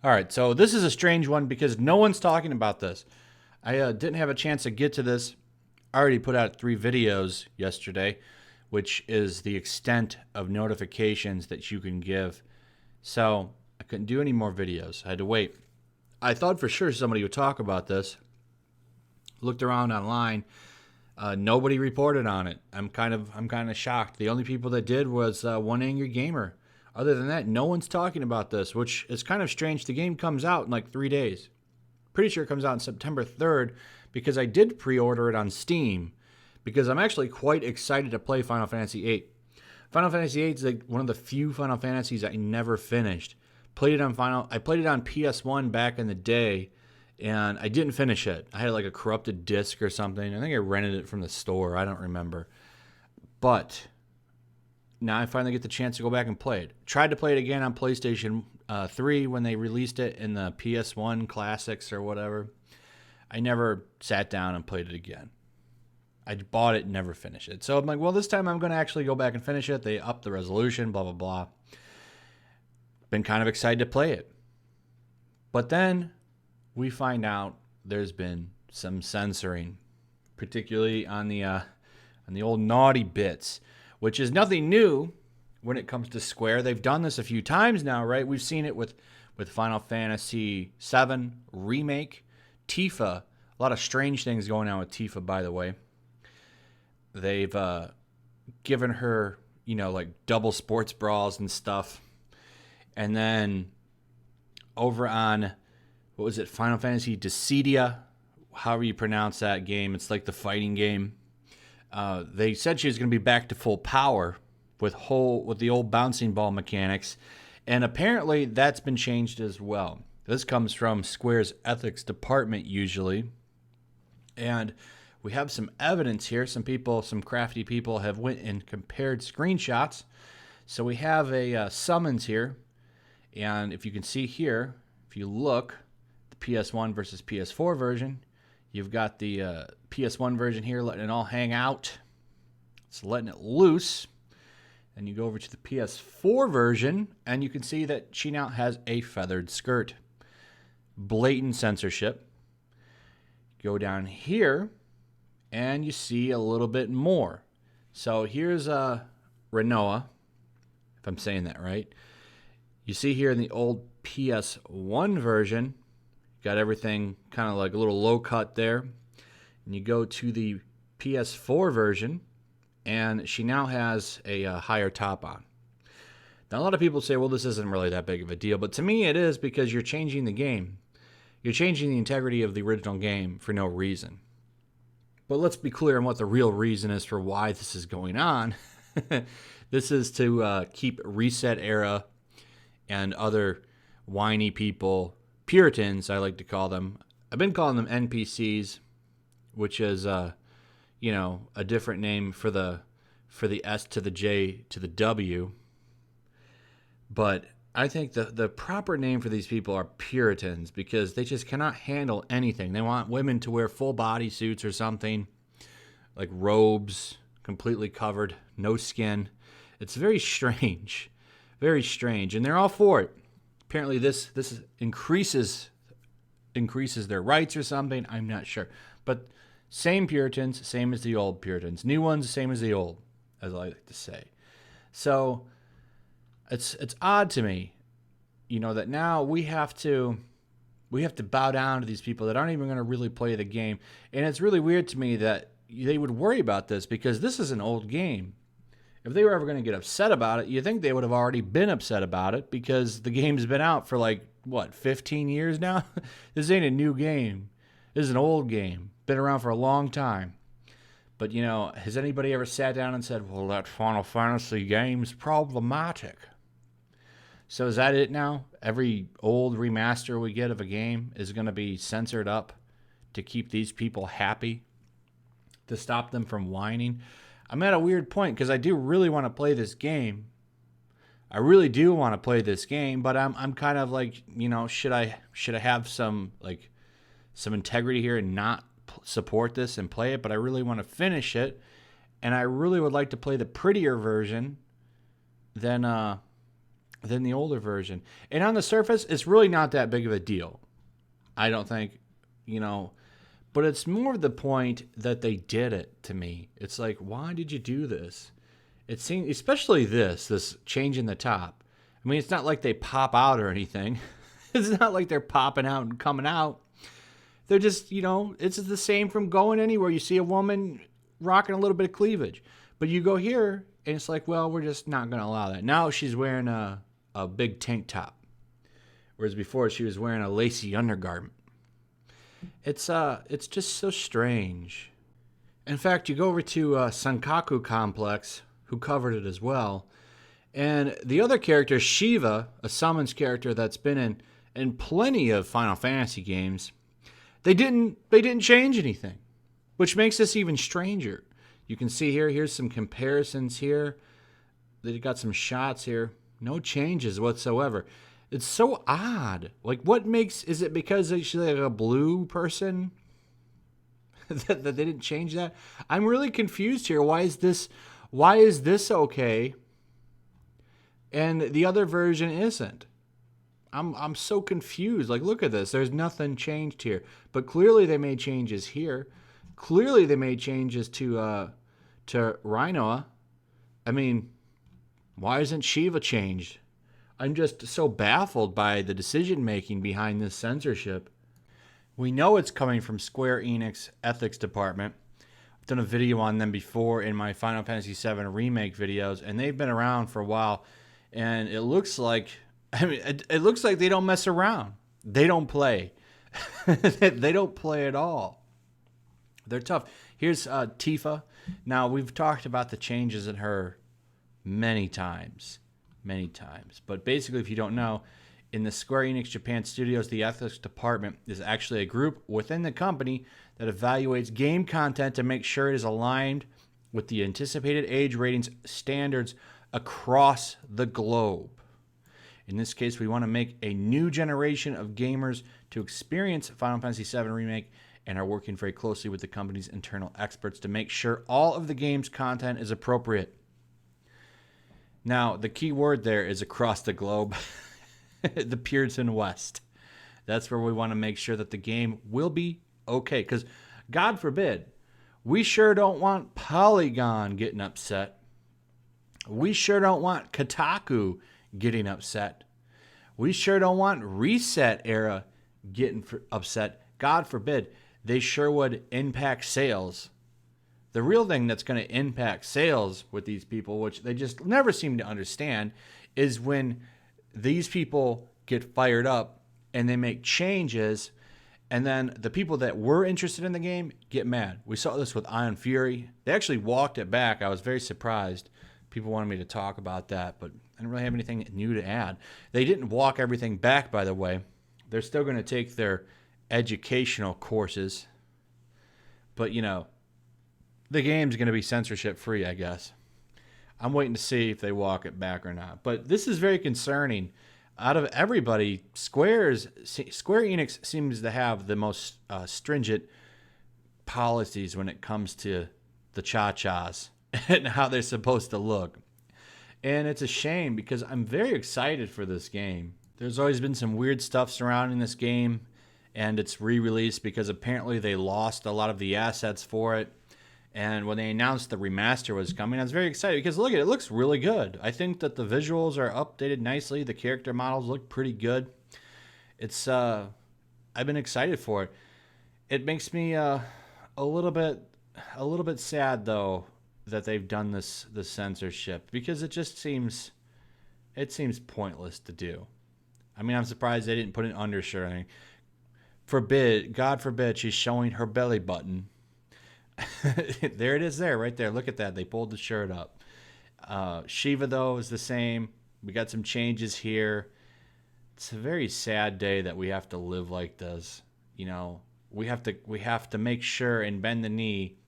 All right, so this is a strange one because no one's talking about this. I didn't have a chance to get to this. I already put out 3 videos yesterday, which is the extent of notifications that you can give. So I couldn't do any more videos. I had to wait. I thought for sure somebody would talk about this. Looked around online. Nobody reported on it. I'm kind of shocked. The only people that did was One Angry Gamer. Other than that, no one's talking about this, which is kind of strange. The game comes out in like 3 days. Pretty sure it comes out on September 3rd because I did pre-order it on Steam because I'm actually quite excited to play Final Fantasy VIII. Final Fantasy VIII is like one of the few Final Fantasies I never finished. I played it on PS1 back in the day, and I didn't finish it. I had like a corrupted disc or something. I think I rented it from the store. I don't remember. But now I finally get the chance to go back and play it. Tried to play it again on PlayStation 3 when they released it in the PS1 Classics or whatever. I never sat down and played it again. I bought it and never finished it. So I'm like, well, this time I'm going to actually go back and finish it. They upped the resolution, blah, blah, blah. Been kind of excited to play it. But then we find out there's been some censoring, particularly on the old naughty bits, which is nothing new when it comes to Square. They've done this a few times now, right? We've seen it with Final Fantasy VII Remake, Tifa. A lot of strange things going on with Tifa, by the way. They've given her, like double sports bras and stuff. And then over on, what was it, Final Fantasy Dissidia, however you pronounce that game. It's like the fighting game. They said she was going to be back to full power with the old bouncing ball mechanics, and apparently that's been changed as well. This comes from Square's ethics department usually, and we have some evidence here. Some crafty people have went and compared screenshots. So we have a summons here, and if you can see here, if you look, the PS1 versus PS4 version. You've got the PS1 version here letting it all hang out. It's letting it loose. Then you go over to the PS4 version, and you can see that she now has a feathered skirt. Blatant censorship. Go down here, and you see a little bit more. So here's Renoa, if I'm saying that right. You see here in the old PS1 version, got everything kind of like a little low cut there. And you go to the PS4 version, and she now has a higher top on. Now, a lot of people say, well, this isn't really that big of a deal. But to me, it is because you're changing the game. You're changing the integrity of the original game for no reason. But let's be clear on what the real reason is for why this is going on. This is to keep Reset Era and other whiny people, Puritans, I like to call them. I've been calling them NPCs, which is, a different name for the S to the J to the W. But I think the proper name for these people are Puritans because they just cannot handle anything. They want women to wear full body suits or something, like robes, completely covered, no skin. It's very strange, and they're all for it. Apparently this increases their rights or something. I'm not sure. But same Puritans, same as the old Puritans. New ones, same as the old, as I like to say. So it's odd to me, that now we have to bow down to these people that aren't even going to really play the game. And it's really weird to me that they would worry about this because this is an old game. If they were ever going to get upset about it, you think they would have already been upset about it because the game's been out for 15 years now? This ain't a new game. This is an old game. Been around for a long time. But, has anybody ever sat down and said, well, that Final Fantasy game's problematic? So is that it now? Every old remaster we get of a game is going to be censored up to keep these people happy? To stop them from whining? I'm at a weird point because I do really want to play this game. I really do want to play this game, but I'm kind of like, should I have some integrity here and not support this and play it? But I really want to finish it, and I really would like to play the prettier version than than the older version. And on the surface, it's really not that big of a deal. I don't think, you know, but it's more the point that they did it to me. It's like, why did you do this? It seems, especially this change in the top. I mean, it's not like they pop out or anything. It's not like they're popping out and coming out. They're just, you know, it's the same from going anywhere. You see a woman rocking a little bit of cleavage. But you go here, and it's like, well, we're just not going to allow that. Now she's wearing a big tank top. Whereas before she was wearing a lacy undergarment. It's just so strange. In fact, you go over to Sankaku Complex, who covered it as well. And the other character, Shiva, a summons character that's been in plenty of Final Fantasy games, they didn't change anything, which makes this even stranger. You can see here's some comparisons here. They got some shots here. No changes whatsoever. It's so odd. Like, is it because she's like a blue person that they didn't change that? I'm really confused here. Why is this okay and the other version isn't? I'm so confused. Like, look at this. There's nothing changed here. But clearly they made changes here. Clearly they made changes to Rhinoa. I mean, why isn't Shiva changed? I'm just so baffled by the decision making behind this censorship. We know it's coming from Square Enix ethics department. I've done a video on them before in my Final Fantasy VII Remake videos, and they've been around for a while. And it looks like, it looks like they don't mess around. They don't play. They don't play at all. They're tough. Here's Tifa. Now, we've talked about the changes in her many times. But basically, if you don't know, in the Square Enix Japan Studios, the ethics department is actually a group within the company that evaluates game content to make sure it is aligned with the anticipated age ratings standards across the globe. In this case, we want to make a new generation of gamers to experience Final Fantasy VII Remake and are working very closely with the company's internal experts to make sure all of the game's content is appropriate. Now, the key word there is across the globe, the Pearson West. That's where we want to make sure that the game will be okay. Because, God forbid, we sure don't want Polygon getting upset. We sure don't want Kotaku getting upset. We sure don't want Reset Era getting upset. God forbid, they sure would impact sales. The real thing that's going to impact sales with these people, which they just never seem to understand, is when these people get fired up and they make changes, and then the people that were interested in the game get mad. We saw this with Ion Fury. They actually walked it back. I was very surprised. People wanted me to talk about that, but I didn't really have anything new to add. They didn't walk everything back, by the way. They're still going to take their educational courses. But, you know, the game's going to be censorship free, I guess. I'm waiting to see if they walk it back or not. But this is very concerning. Out of everybody, Square Enix seems to have the most stringent policies when it comes to the cha-chas and how they're supposed to look. And it's a shame because I'm very excited for this game. There's always been some weird stuff surrounding this game, and it's re-released because apparently they lost a lot of the assets for it. And when they announced the remaster was coming, I was very excited because look at it, it looks really good. I think that the visuals are updated nicely. The character models look pretty good. It's I've been excited for it. It makes me a little bit sad though that they've done this censorship because it seems pointless to do. I mean, I'm surprised they didn't put an undershirt. I mean, God forbid, she's showing her belly button. There it is there, right there. Look at that. They pulled the shirt up. Shiva, though, is the same. We got some changes here. It's a very sad day that we have to live like this. You know, we have to make sure and bend the knee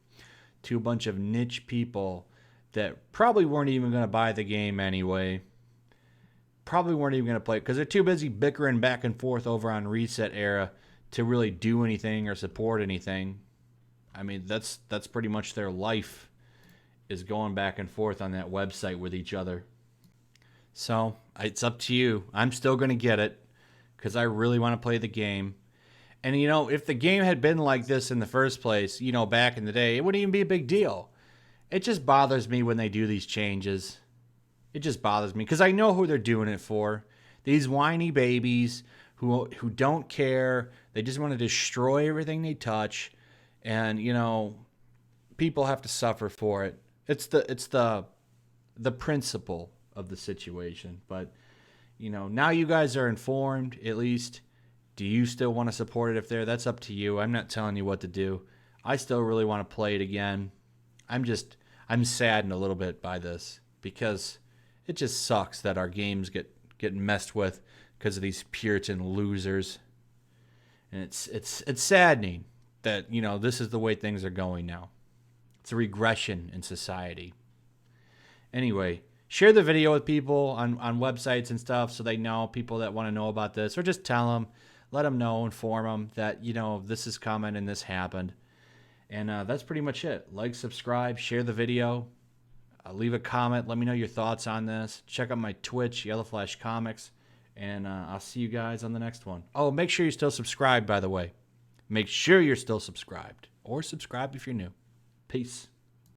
to a bunch of niche people that probably weren't even going to buy the game anyway. Probably weren't even going to play it because they're too busy bickering back and forth over on Reset Era to really do anything or support anything. I mean, that's pretty much their life is going back and forth on that website with each other. So it's up to you. I'm still going to get it because I really want to play the game. And, if the game had been like this in the first place, back in the day, it wouldn't even be a big deal. It just bothers me when they do these changes. It just bothers me because I know who they're doing it for. These whiny babies who don't care. They just want to destroy everything they touch. And, people have to suffer for it. It's the principle of the situation. But, now you guys are informed, at least. Do you still want to support it if there? That's up to you. I'm not telling you what to do. I still really want to play it again. I'm saddened a little bit by this because it just sucks that our games get messed with because of these Puritan losers. And it's saddening that, this is the way things are going now. It's a regression in society. Anyway, share the video with people on websites and stuff so they know, people that want to know about this, or just tell them, let them know, inform them that, this is coming and this happened. And that's pretty much it. Like, subscribe, share the video, leave a comment. Let me know your thoughts on this. Check out my Twitch, YellowFlash Comics, and I'll see you guys on the next one. Oh, make sure you're still subscribed, by the way. Make sure you're still subscribed, or subscribe if you're new. Peace.